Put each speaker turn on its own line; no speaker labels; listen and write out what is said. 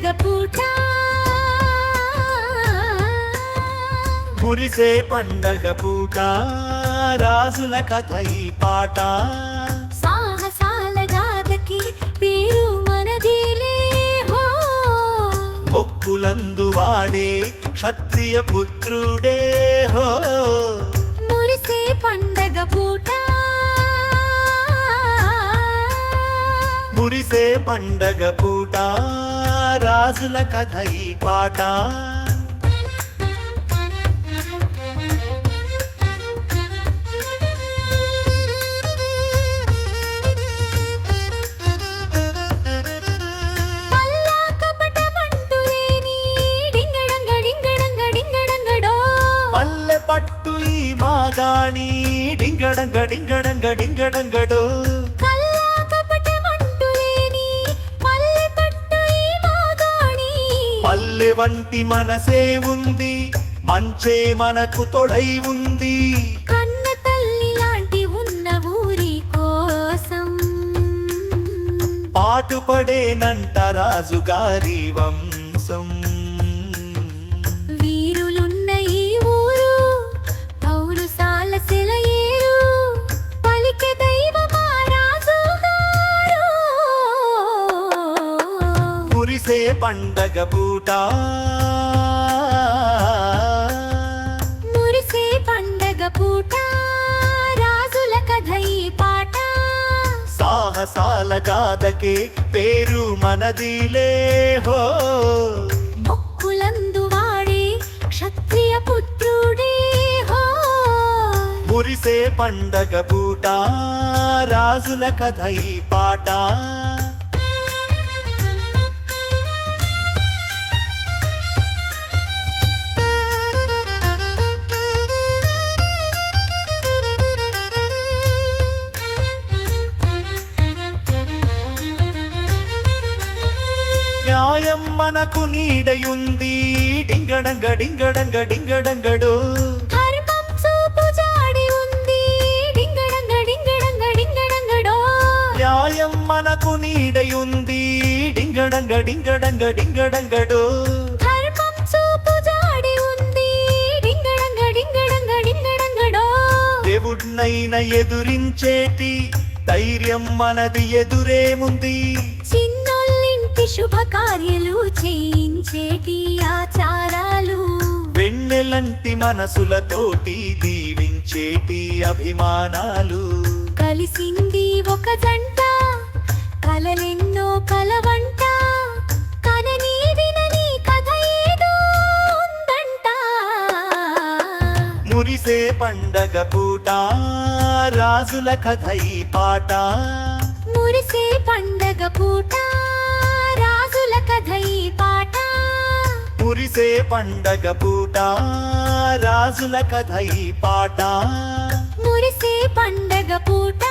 పండగ పూట
మురిసే పండగ పూట రాజుల కథ ఈ పాట
సాహసాల గాథకి పేరు మనదిలే హో
మొక్కులందు వాడే క్షత్రియ పుత్రుడే హో
మురిసే పండగ పూట
మురిసే పండగ పూట రాజుల కథ ఈ పాట పల్లె పట్టు ఈ మాగాణి డింగడంగ డింగడంగ డింగడంగడో పల్లె వంటి మనసే ఉంది మంచే మనకు తొడై ఉంది
కన్న తల్లి లాంటి ఉన్న ఊరి కోసం
పాటుపడేనంట రాజుగారి వంశం
వీరులున్న ఈ ఊరు పౌరుసాల సెలయేరు పలికె దైవమా రాజుగారు
మురిసే పండగ పూట
మురిసే పండగ పూట రాజుల కథ ఈ పాట
సాహసాల గాథకే పేరు మనదిలే హో
మొక్కులందు వాడే క్షత్రియ పుత్రుడే హో
మురిసే పండగ పూట రాజుల కథ ఈ పాట న్యాయం మనకు నీడయుంది డింగడంగ డింగడంగ డింగడంగడు
ధర్మం చూపు జాడి ఉంది డింగడంగ డింగడంగ డింగడంగడో
న్యాయం మనకు నీడయుంది డింగడంగ డింగడంగ డింగడంగడు
ధర్మం చూపు జాడి ఉంది డింగడంగ డింగడంగ డింగడంగడో
దేవుడినైనా ఎదురించేటి ధైర్యం మనది ఎదురేముంది
చిన్నోళ్ళింటి శుభకార్యాలు చేయించేటి ఆచారాలు
వెన్నెలంటి మనసులతోటి దీవించేటి అభిమానాలు
కలిసింది ఒక జంట కలలెన్నో కలవంట కనని వినని కథ ఏదో ఉందంట
మురిసే పండగ పూట రాజుల కథ ఈ పాట
మురిసే పండగ పూట రాజుల కథ ఈ పాట
మురిసే పండగ పూట రాజుల కథ ఈ పాట
మురిసే పండగ పూట